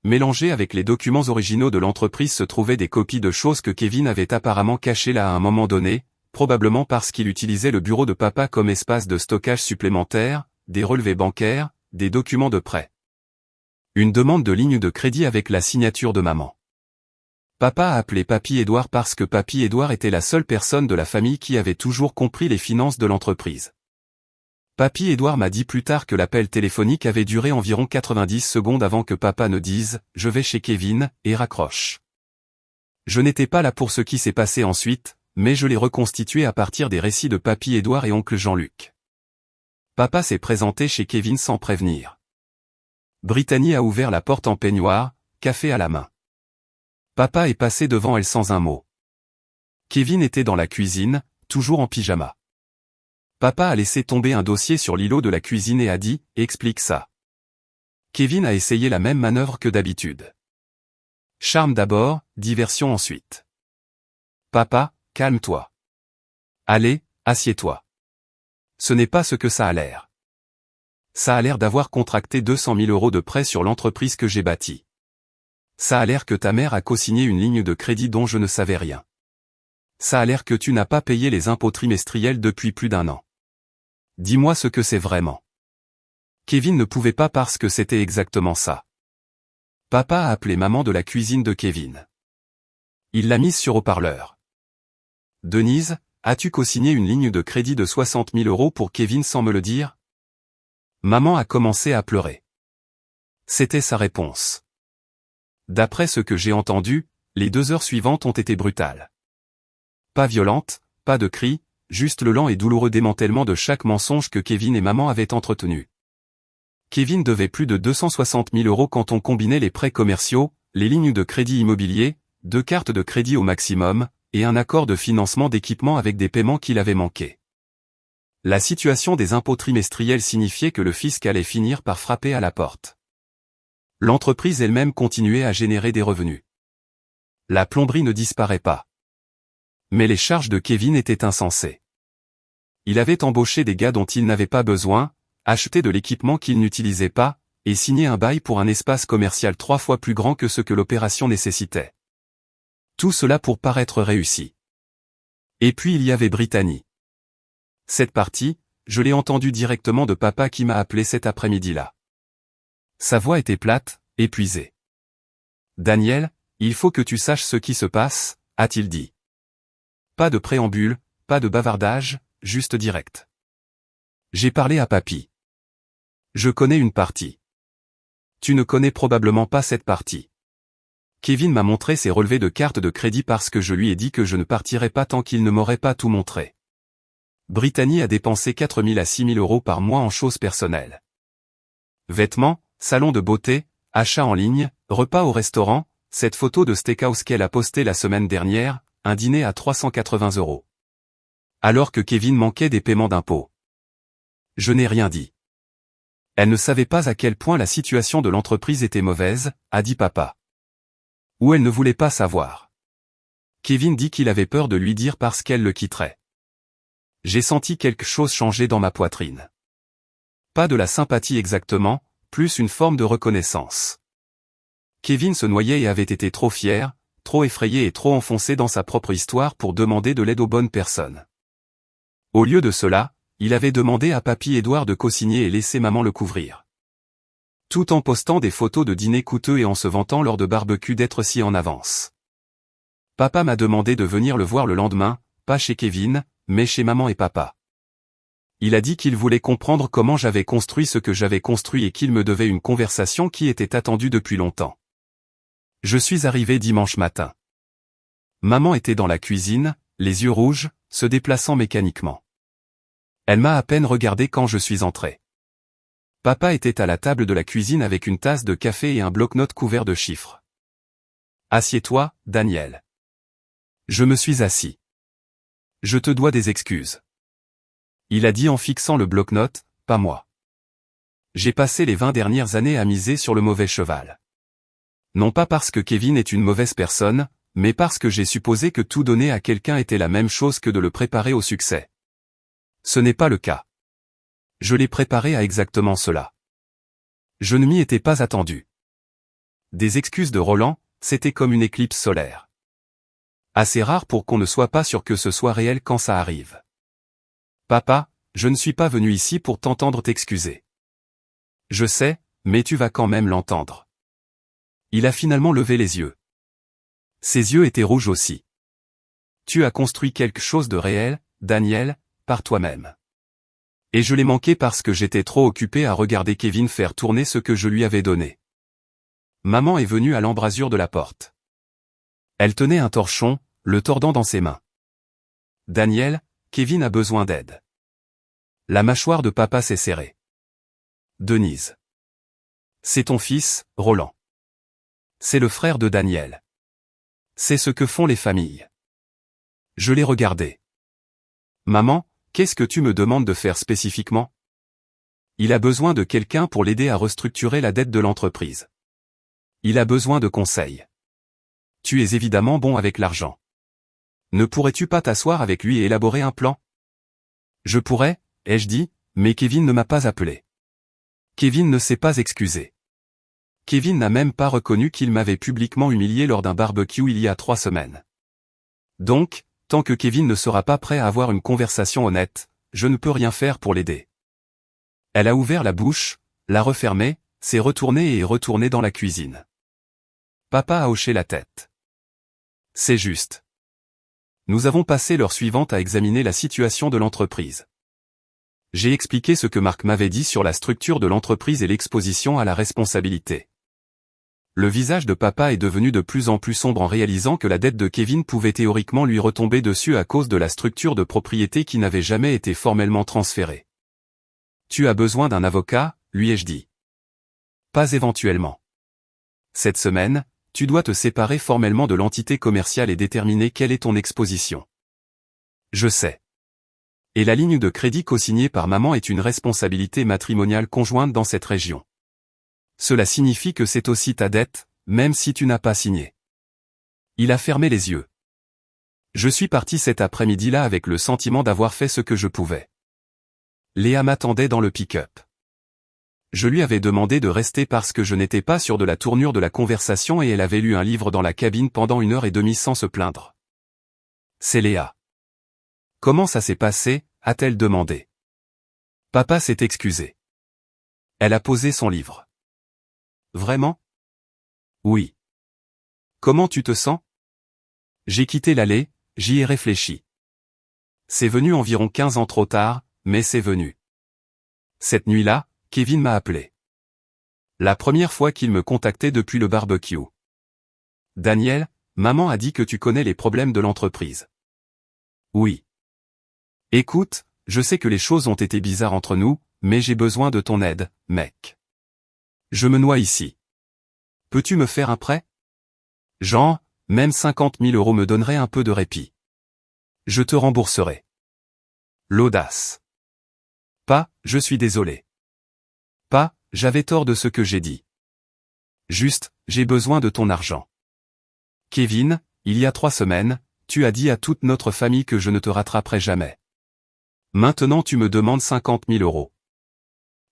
Mélangés avec les documents originaux de l'entreprise se trouvaient des copies de choses que Kevin avait apparemment cachées là à un moment donné, probablement parce qu'il utilisait le bureau de papa comme espace de stockage supplémentaire, des relevés bancaires, des documents de prêt. Une demande de ligne de crédit avec la signature de maman. Papa a appelé Papy Édouard parce que Papy Édouard était la seule personne de la famille qui avait toujours compris les finances de l'entreprise. Papy Édouard m'a dit plus tard que l'appel téléphonique avait duré environ 90 secondes avant que papa ne dise « Je vais chez Kevin » et raccroche. Je n'étais pas là pour ce qui s'est passé ensuite, mais je l'ai reconstitué à partir des récits de Papy Édouard et oncle Jean-Luc. Papa s'est présenté chez Kevin sans prévenir. Brittany a ouvert la porte en peignoir, café à la main. Papa est passé devant elle sans un mot. Kevin était dans la cuisine, toujours en pyjama. Papa a laissé tomber un dossier sur l'îlot de la cuisine et a dit « Explique ça ». Kevin a essayé la même manœuvre que d'habitude. Charme d'abord, diversion ensuite. Papa, calme-toi. Allez, assieds-toi. Ce n'est pas ce que ça a l'air. Ça a l'air d'avoir contracté 200 000 € de prêt sur l'entreprise que j'ai bâtie. Ça a l'air que ta mère a co-signé une ligne de crédit dont je ne savais rien. Ça a l'air que tu n'as pas payé les impôts trimestriels depuis plus d'1 an. Dis-moi ce que c'est vraiment. Kevin ne pouvait pas parce que c'était exactement ça. Papa a appelé maman de la cuisine de Kevin. Il l'a mise sur haut-parleur. Denise, as-tu co-signé une ligne de crédit de 60 000 € pour Kevin sans me le dire? Maman a commencé à pleurer. C'était sa réponse. D'après ce que j'ai entendu, les 2 heures suivantes ont été brutales. Pas violentes, pas de cris, juste le lent et douloureux démantèlement de chaque mensonge que Kevin et maman avaient entretenu. Kevin devait plus de 260 000 € quand on combinait les prêts commerciaux, les lignes de crédit immobilier, 2 cartes de crédit au maximum, et un accord de financement d'équipement avec des paiements qu'il avait manqués. La situation des impôts trimestriels signifiait que le fisc allait finir par frapper à la porte. L'entreprise elle-même continuait à générer des revenus. La plomberie ne disparaît pas. Mais les charges de Kevin étaient insensées. Il avait embauché des gars dont il n'avait pas besoin, acheté de l'équipement qu'il n'utilisait pas, et signé un bail pour un espace commercial 3 fois plus grand que ce que l'opération nécessitait. Tout cela pour paraître réussi. Et puis il y avait Brittany. Cette partie, je l'ai entendue directement de papa qui m'a appelé cet après-midi-là. Sa voix était plate, épuisée. « Daniel, il faut que tu saches ce qui se passe », a-t-il dit. Pas de préambule, pas de bavardage, juste direct. J'ai parlé à papy. Je connais une partie. Tu ne connais probablement pas cette partie. Kevin m'a montré ses relevés de carte de crédit parce que je lui ai dit que je ne partirais pas tant qu'il ne m'aurait pas tout montré. Brittany a dépensé 4 000 à 6 000 € par mois en choses personnelles. Vêtements, salon de beauté, achats en ligne, repas au restaurant, cette photo de steakhouse qu'elle a postée la semaine dernière, un dîner à 380 €. Alors que Kevin manquait des paiements d'impôts. Je n'ai rien dit. Elle ne savait pas à quel point la situation de l'entreprise était mauvaise, a dit papa. Ou elle ne voulait pas savoir. Kevin dit qu'il avait peur de lui dire parce qu'elle le quitterait. J'ai senti quelque chose changer dans ma poitrine. Pas de la sympathie exactement, plus une forme de reconnaissance. Kevin se noyait et avait été trop fier, trop effrayé et trop enfoncé dans sa propre histoire pour demander de l'aide aux bonnes personnes. Au lieu de cela, il avait demandé à papy Édouard de co-signer et laisser maman le couvrir. Tout en postant des photos de dîners coûteux et en se vantant lors de barbecue d'être si en avance. Papa m'a demandé de venir le voir le lendemain, pas chez Kevin, mais chez maman et papa. Il a dit qu'il voulait comprendre comment j'avais construit ce que j'avais construit et qu'il me devait une conversation qui était attendue depuis longtemps. Je suis arrivé dimanche matin. Maman était dans la cuisine, les yeux rouges, se déplaçant mécaniquement. Elle m'a à peine regardé quand je suis entré. Papa était à la table de la cuisine avec une tasse de café et un bloc-notes couvert de chiffres. « Assieds-toi, Daniel. » Je me suis assis. « Je te dois des excuses. » Il a dit en fixant le bloc-notes, pas moi. J'ai passé les 20 dernières années à miser sur le mauvais cheval. Non pas parce que Kevin est une mauvaise personne, mais parce que j'ai supposé que tout donner à quelqu'un était la même chose que de le préparer au succès. Ce n'est pas le cas. Je l'ai préparé à exactement cela. Je ne m'y étais pas attendu. Des excuses de Roland, c'était comme une éclipse solaire. Assez rare pour qu'on ne soit pas sûr que ce soit réel quand ça arrive. Papa, je ne suis pas venu ici pour t'entendre t'excuser. Je sais, mais tu vas quand même l'entendre. Il a finalement levé les yeux. Ses yeux étaient rouges aussi. Tu as construit quelque chose de réel, Daniel, par toi-même. Et je l'ai manqué parce que j'étais trop occupé à regarder Kevin faire tourner ce que je lui avais donné. Maman est venue à l'embrasure de la porte. Elle tenait un torchon, le tordant dans ses mains. Daniel, Kevin a besoin d'aide. La mâchoire de papa s'est serrée. Denise. C'est ton fils, Roland. C'est le frère de Daniel. C'est ce que font les familles. Je l'ai regardé. Maman, qu'est-ce que tu me demandes de faire spécifiquement? Il a besoin de quelqu'un pour l'aider à restructurer la dette de l'entreprise. Il a besoin de conseils. Tu es évidemment bon avec l'argent. Ne pourrais-tu pas t'asseoir avec lui et élaborer un plan? Je pourrais, ai-je dit, mais Kevin ne m'a pas appelé. Kevin ne s'est pas excusé. Kevin n'a même pas reconnu qu'il m'avait publiquement humilié lors d'un barbecue il y a 3 semaines. Donc, Tant que Kevin ne sera pas prêt à avoir une conversation honnête, je ne peux rien faire pour l'aider. Elle a ouvert la bouche, l'a refermée, s'est retournée et est retournée dans la cuisine. Papa a hoché la tête. C'est juste. Nous avons passé l'heure suivante à examiner la situation de l'entreprise. J'ai expliqué ce que Marc m'avait dit sur la structure de l'entreprise et l'exposition à la responsabilité. Le visage de papa est devenu de plus en plus sombre en réalisant que la dette de Kevin pouvait théoriquement lui retomber dessus à cause de la structure de propriété qui n'avait jamais été formellement transférée. Tu as besoin d'un avocat, lui ai-je dit. Pas éventuellement. Cette semaine, tu dois te séparer formellement de l'entité commerciale et déterminer quelle est ton exposition. Je sais. Et la ligne de crédit co-signée par maman est une responsabilité matrimoniale conjointe dans cette région. Cela signifie que c'est aussi ta dette, même si tu n'as pas signé. Il a fermé les yeux. Je suis parti cet après-midi-là avec le sentiment d'avoir fait ce que je pouvais. Léa m'attendait dans le pick-up. Je lui avais demandé de rester parce que je n'étais pas sûr de la tournure de la conversation et elle avait lu un livre dans la cabine pendant 1h30 sans se plaindre. C'est Léa. Comment ça s'est passé, a-t-elle demandé. Papa s'est excusé. Elle a posé son livre. Vraiment? Oui. Comment tu te sens? J'ai quitté l'allée, j'y ai réfléchi. C'est venu environ 15 ans trop tard, mais c'est venu. Cette nuit-là, Kevin m'a appelé. La première fois qu'il me contactait depuis le barbecue. Daniel, maman a dit que tu connais les problèmes de l'entreprise. Oui. Écoute, je sais que les choses ont été bizarres entre nous, mais j'ai besoin de ton aide, mec. Je me noie ici. Peux-tu me faire un prêt? Genre, même 50 000 € me donneraient un peu de répit. Je te rembourserai. L'audace. Pas, je suis désolé. Pas, j'avais tort de ce que j'ai dit. Juste, j'ai besoin de ton argent. Kevin, il y a 3 semaines, tu as dit à toute notre famille que je ne te rattraperai jamais. Maintenant tu me demandes 50 000 €.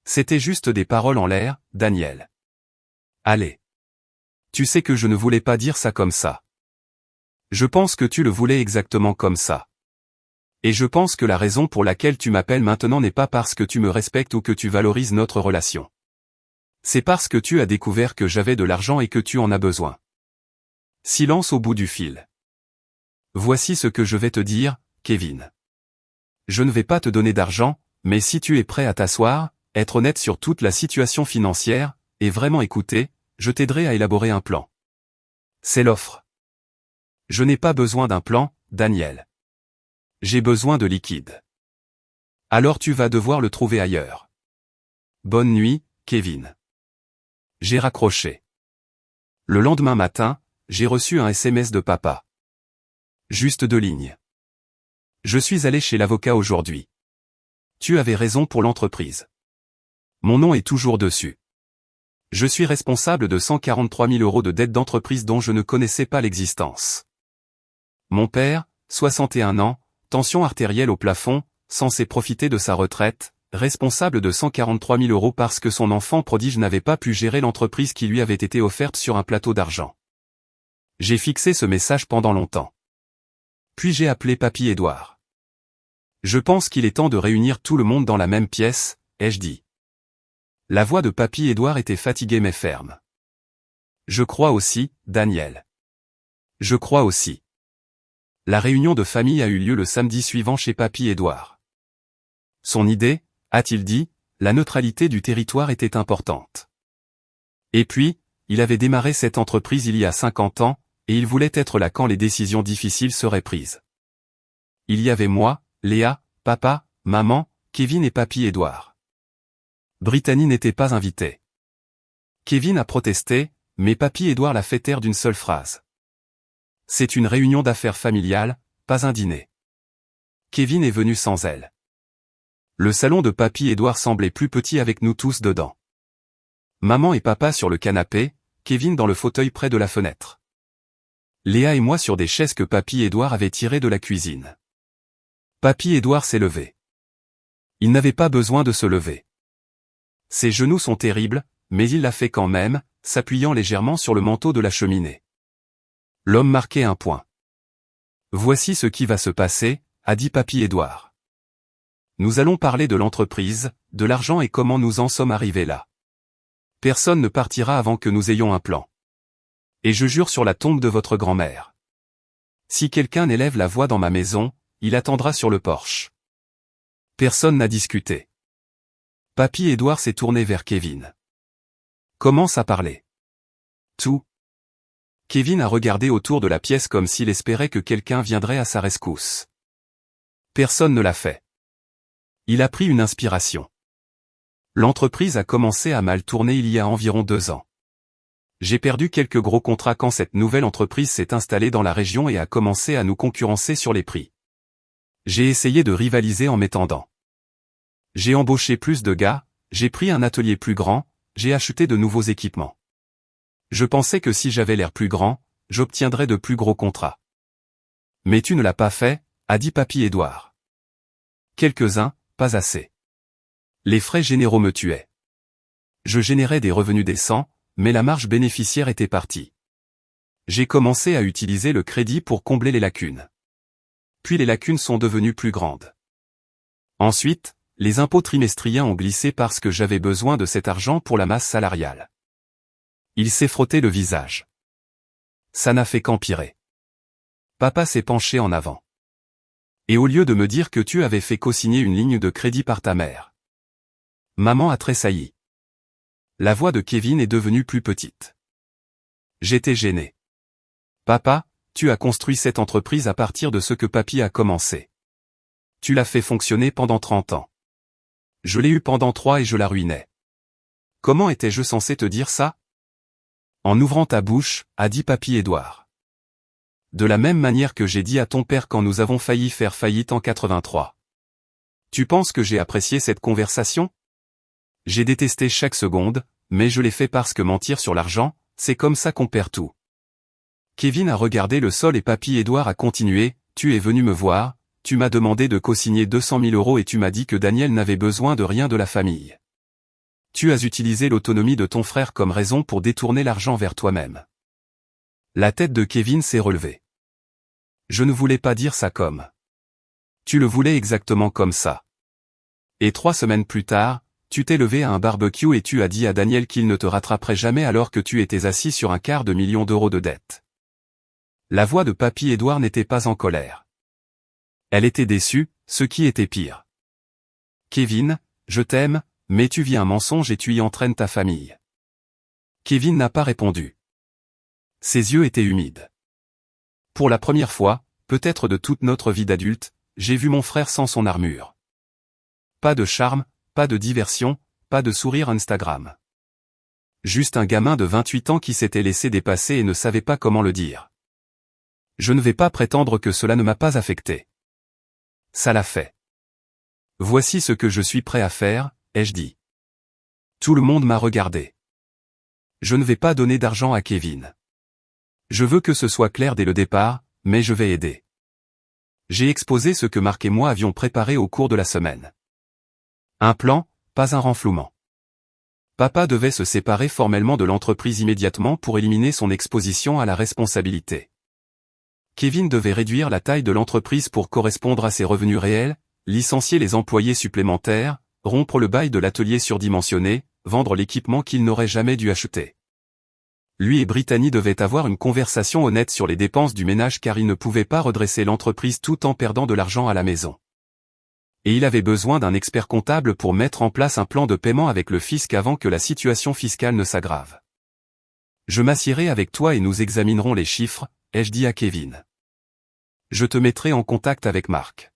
C'était juste des paroles en l'air, Daniel. Allez. Tu sais que je ne voulais pas dire ça comme ça. Je pense que tu le voulais exactement comme ça. Et je pense que la raison pour laquelle tu m'appelles maintenant n'est pas parce que tu me respectes ou que tu valorises notre relation. C'est parce que tu as découvert que j'avais de l'argent et que tu en as besoin. Silence au bout du fil. Voici ce que je vais te dire, Kevin. Je ne vais pas te donner d'argent, mais si tu es prêt à t'asseoir, être honnête sur toute la situation financière, et vraiment écouter, je t'aiderai à élaborer un plan. C'est l'offre. Je n'ai pas besoin d'un plan, Daniel. J'ai besoin de liquide. Alors tu vas devoir le trouver ailleurs. Bonne nuit, Kevin. J'ai raccroché. Le lendemain matin, j'ai reçu un SMS de papa. Juste 2 lignes. Je suis allé chez l'avocat aujourd'hui. Tu avais raison pour l'entreprise. Mon nom est toujours dessus. Je suis responsable de 143 000 € de dettes d'entreprise dont je ne connaissais pas l'existence. Mon père, 61 ans, tension artérielle au plafond, censé profiter de sa retraite, responsable de 143 000 € parce que son enfant prodige n'avait pas pu gérer l'entreprise qui lui avait été offerte sur un plateau d'argent. J'ai fixé ce message pendant longtemps. Puis j'ai appelé Papy Édouard. Je pense qu'il est temps de réunir tout le monde dans la même pièce, ai-je dit. La voix de Papy Édouard était fatiguée mais ferme. Je crois aussi, Daniel. Je crois aussi. La réunion de famille a eu lieu le samedi suivant chez Papy Édouard. Son idée, a-t-il dit, la neutralité du territoire était importante. Et puis, il avait démarré cette entreprise il y a 50 ans, et il voulait être là quand les décisions difficiles seraient prises. Il y avait moi, Léa, papa, maman, Kevin et Papy Édouard. Brittany n'était pas invité. Kevin a protesté, mais Papy Édouard l'a fait taire d'une seule phrase. C'est une réunion d'affaires familiales, pas un dîner. Kevin est venu sans elle. Le salon de Papy Édouard semblait plus petit avec nous tous dedans. Maman et papa sur le canapé, Kevin dans le fauteuil près de la fenêtre. Léa et moi sur des chaises que Papy Édouard avait tirées de la cuisine. Papy Édouard s'est levé. Il n'avait pas besoin de se lever. Ses genoux sont terribles, mais il l'a fait quand même, s'appuyant légèrement sur le manteau de la cheminée. L'homme marquait un point. Voici ce qui va se passer, a dit Papy Édouard. Nous allons parler de l'entreprise, de l'argent et comment nous en sommes arrivés là. Personne ne partira avant que nous ayons un plan. Et je jure sur la tombe de votre grand-mère. Si quelqu'un élève la voix dans ma maison, il attendra sur le porche. Personne n'a discuté. Papy Édouard s'est tourné vers Kevin. Commence à parler. Tout. Kevin a regardé autour de la pièce comme s'il espérait que quelqu'un viendrait à sa rescousse. Personne ne l'a fait. Il a pris une inspiration. L'entreprise a commencé à mal tourner il y a environ 2 ans. J'ai perdu quelques gros contrats quand cette nouvelle entreprise s'est installée dans la région et a commencé à nous concurrencer sur les prix. J'ai essayé de rivaliser en m'étendant. J'ai embauché plus de gars, j'ai pris un atelier plus grand, j'ai acheté de nouveaux équipements. Je pensais que si j'avais l'air plus grand, j'obtiendrais de plus gros contrats. Mais tu ne l'as pas fait, a dit Papy Édouard. Quelques-uns, pas assez. Les frais généraux me tuaient. Je générais des revenus décents, mais la marge bénéficiaire était partie. J'ai commencé à utiliser le crédit pour combler les lacunes. Puis les lacunes sont devenues plus grandes. Ensuite, les impôts trimestriels ont glissé parce que j'avais besoin de cet argent pour la masse salariale. Il s'est frotté le visage. Ça n'a fait qu'empirer. Papa s'est penché en avant. Et au lieu de me dire que tu avais fait co-signer une ligne de crédit par ta mère. Maman a tressailli. La voix de Kevin est devenue plus petite. J'étais gêné. Papa, tu as construit cette entreprise à partir de ce que papy a commencé. Tu l'as fait fonctionner pendant 30 ans. Je l'ai eu pendant 3 et je la ruinais. Comment étais-je censé te dire ça? En ouvrant ta bouche, a dit Papy Édouard. De la même manière que j'ai dit à ton père quand nous avons failli faire faillite en 83. Tu penses que j'ai apprécié cette conversation? J'ai détesté chaque seconde, mais je l'ai fait parce que mentir sur l'argent, c'est comme ça qu'on perd tout. Kevin a regardé le sol et Papy Édouard a continué, tu es venu me voir, tu m'as demandé de co-signer 200 000 € et tu m'as dit que Daniel n'avait besoin de rien de la famille. Tu as utilisé l'autonomie de ton frère comme raison pour détourner l'argent vers toi-même. La tête de Kevin s'est relevée. Je ne voulais pas dire ça comme. Tu le voulais exactement comme ça. Et 3 semaines plus tard, tu t'es levé à un barbecue et tu as dit à Daniel qu'il ne te rattraperait jamais alors que tu étais assis sur un $250 000 de dette. La voix de Papy Édouard n'était pas en colère. Elle était déçue, ce qui était pire. Kevin, je t'aime, mais tu vis un mensonge et tu y entraînes ta famille. Kevin n'a pas répondu. Ses yeux étaient humides. Pour la première fois, peut-être de toute notre vie d'adulte, j'ai vu mon frère sans son armure. Pas de charme, pas de diversion, pas de sourire Instagram. Juste un gamin de 28 ans qui s'était laissé dépasser et ne savait pas comment le dire. Je ne vais pas prétendre que cela ne m'a pas affecté. Ça l'a fait. Voici ce que je suis prêt à faire, ai-je dit. Tout le monde m'a regardé. Je ne vais pas donner d'argent à Kevin. Je veux que ce soit clair dès le départ, mais je vais aider. J'ai exposé ce que Marc et moi avions préparé au cours de la semaine. Un plan, pas un renflouement. Papa devait se séparer formellement de l'entreprise immédiatement pour éliminer son exposition à la responsabilité. Kevin devait réduire la taille de l'entreprise pour correspondre à ses revenus réels, licencier les employés supplémentaires, rompre le bail de l'atelier surdimensionné, vendre l'équipement qu'il n'aurait jamais dû acheter. Lui et Brittany devaient avoir une conversation honnête sur les dépenses du ménage car il ne pouvait pas redresser l'entreprise tout en perdant de l'argent à la maison. Et il avait besoin d'un expert comptable pour mettre en place un plan de paiement avec le fisc avant que la situation fiscale ne s'aggrave. Je m'assierai avec toi et nous examinerons les chiffres, ai-je dit à Kevin. Je te mettrai en contact avec Marc.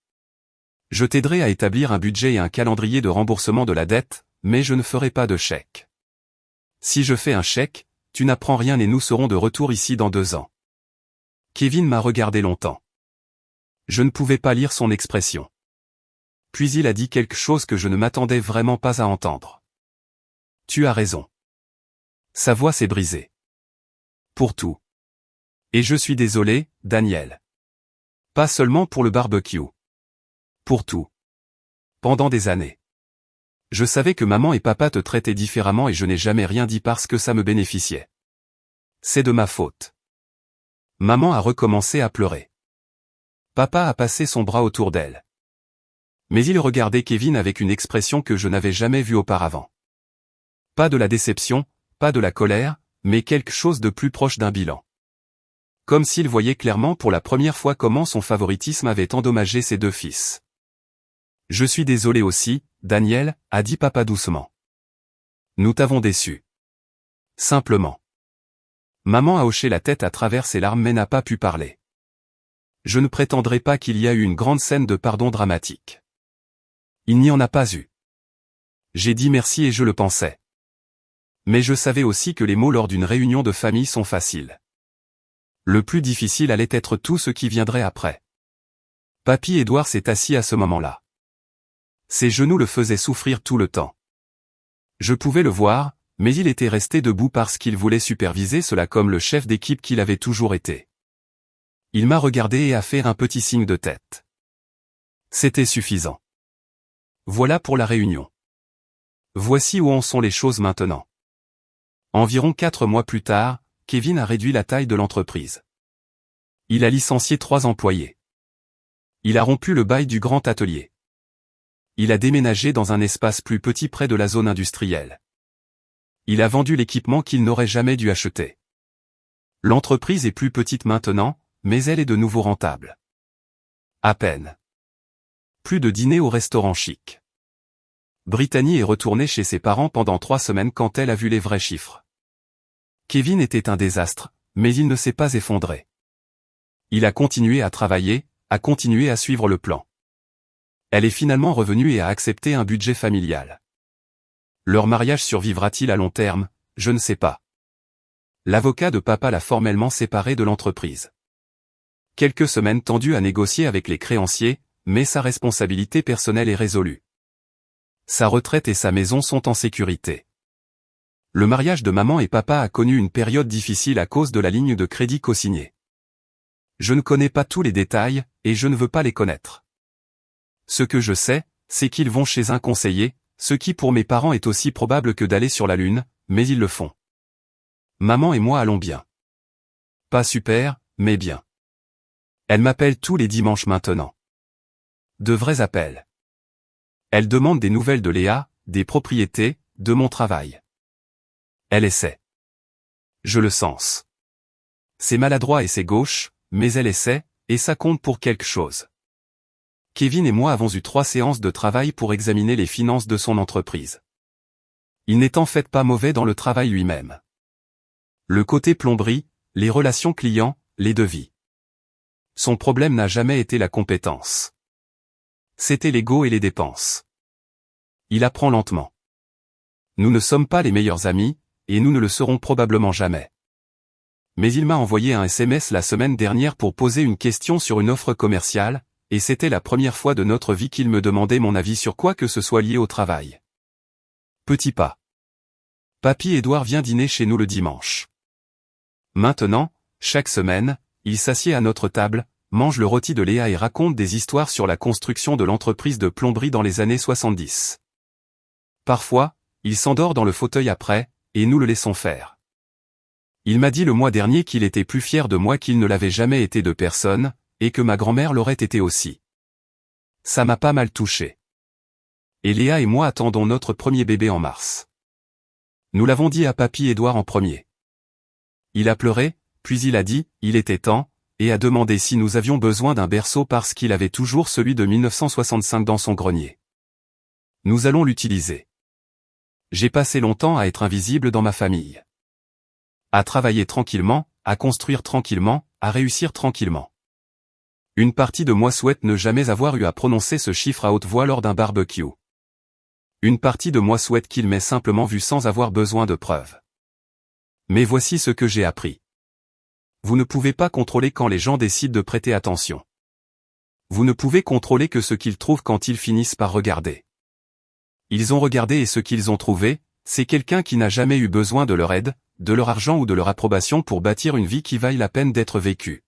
Je t'aiderai à établir un budget et un calendrier de remboursement de la dette, mais je ne ferai pas de chèque. Si je fais un chèque, tu n'apprends rien et nous serons de retour ici dans 2 ans. Kevin m'a regardé longtemps. Je ne pouvais pas lire son expression. Puis il a dit quelque chose que je ne m'attendais vraiment pas à entendre. Tu as raison. Sa voix s'est brisée. Pour tout. Et je suis désolé, Daniel. Pas seulement pour le barbecue. Pour tout. Pendant des années. Je savais que maman et papa te traitaient différemment et je n'ai jamais rien dit parce que ça me bénéficiait. C'est de ma faute. Maman a recommencé à pleurer. papa a passé son bras autour d'elle. Mais il regardait Kevin avec une expression que je n'avais jamais vue auparavant. Pas de la déception, pas de la colère, mais quelque chose de plus proche d'un bilan. Comme s'il voyait clairement pour la première fois comment son favoritisme avait endommagé ses deux fils. « Je suis désolé aussi, Daniel, a dit papa doucement. Nous t'avons déçu. Simplement. Maman a hoché la tête à travers ses larmes mais n'a pas pu parler. Je ne prétendrai pas qu'il y a eu une grande scène de pardon dramatique. Il n'y en a pas eu. J'ai dit merci et je le pensais. Mais je savais aussi que les mots lors d'une réunion de famille sont faciles. Le plus difficile allait être tout ce qui viendrait après. Papy Édouard s'est assis à ce moment-là. Ses genoux le faisaient souffrir tout le temps. Je pouvais le voir, mais il était resté debout parce qu'il voulait superviser cela comme le chef d'équipe qu'il avait toujours été. Il m'a regardé et a fait un petit signe de tête. C'était suffisant. Voilà pour la réunion. Voici où en sont les choses maintenant. Environ 4 mois plus tard, Kevin a réduit la taille de l'entreprise. Il a licencié 3 employés. Il a rompu le bail du grand atelier. Il a déménagé dans un espace plus petit près de la zone industrielle. Il a vendu l'équipement qu'il n'aurait jamais dû acheter. L'entreprise est plus petite maintenant, mais elle est de nouveau rentable. À peine. Plus de dîner au restaurant chic. Brittany est retournée chez ses parents pendant 3 semaines quand elle a vu les vrais chiffres. Kevin était un désastre, mais il ne s'est pas effondré. Il a continué à travailler, a continué à suivre le plan. Elle est finalement revenue et a accepté un budget familial. Leur mariage survivra-t-il à long terme? Je ne sais pas. L'avocat de papa l'a formellement séparé de l'entreprise. Quelques semaines tendues à négocier avec les créanciers, mais sa responsabilité personnelle est résolue. Sa retraite et sa maison sont en sécurité. Le mariage de maman et papa a connu une période difficile à cause de la ligne de crédit co-signée. Je ne connais pas tous les détails, et je ne veux pas les connaître. Ce que je sais, c'est qu'ils vont chez un conseiller, ce qui pour mes parents est aussi probable que d'aller sur la Lune, mais ils le font. Maman et moi allons bien. Pas super, mais bien. Elle m'appelle tous les dimanches maintenant. De vrais appels. Elle demande des nouvelles de Léa, des propriétés, de mon travail. Elle essaie. Je le sens. C'est maladroit et c'est gauche, mais elle essaie, et ça compte pour quelque chose. Kevin et moi avons eu 3 séances de travail pour examiner les finances de son entreprise. Il n'est en fait pas mauvais dans le travail lui-même. Le côté plomberie, les relations clients, les devis. Son problème n'a jamais été la compétence. C'était l'ego et les dépenses. Il apprend lentement. Nous ne sommes pas les meilleurs amis, et nous ne le serons probablement jamais. Mais il m'a envoyé un SMS la semaine dernière pour poser une question sur une offre commerciale, et c'était la première fois de notre vie qu'il me demandait mon avis sur quoi que ce soit lié au travail. Petit pas. Papy Édouard vient dîner chez nous le dimanche. Maintenant, chaque semaine, il s'assied à notre table, mange le rôti de Léa et raconte des histoires sur la construction de l'entreprise de plomberie dans les années 70. Parfois, il s'endort dans le fauteuil après, et nous le laissons faire. Il m'a dit le mois dernier qu'il était plus fier de moi qu'il ne l'avait jamais été de personne, et que ma grand-mère l'aurait été aussi. Ça m'a pas mal touché. Et Léa et moi attendons notre premier bébé en mars. Nous l'avons dit à papy Édouard en premier. Il a pleuré, puis il a dit, il était temps, et a demandé si nous avions besoin d'un berceau parce qu'il avait toujours celui de 1965 dans son grenier. Nous allons l'utiliser. J'ai passé longtemps à être invisible dans ma famille. À travailler tranquillement, à construire tranquillement, à réussir tranquillement. Une partie de moi souhaite ne jamais avoir eu à prononcer ce chiffre à haute voix lors d'un barbecue. Une partie de moi souhaite qu'il m'ait simplement vu sans avoir besoin de preuves. Mais voici ce que j'ai appris. Vous ne pouvez pas contrôler quand les gens décident de prêter attention. Vous ne pouvez contrôler que ce qu'ils trouvent quand ils finissent par regarder. Ils ont regardé et ce qu'ils ont trouvé, c'est quelqu'un qui n'a jamais eu besoin de leur aide, de leur argent ou de leur approbation pour bâtir une vie qui vaille la peine d'être vécue.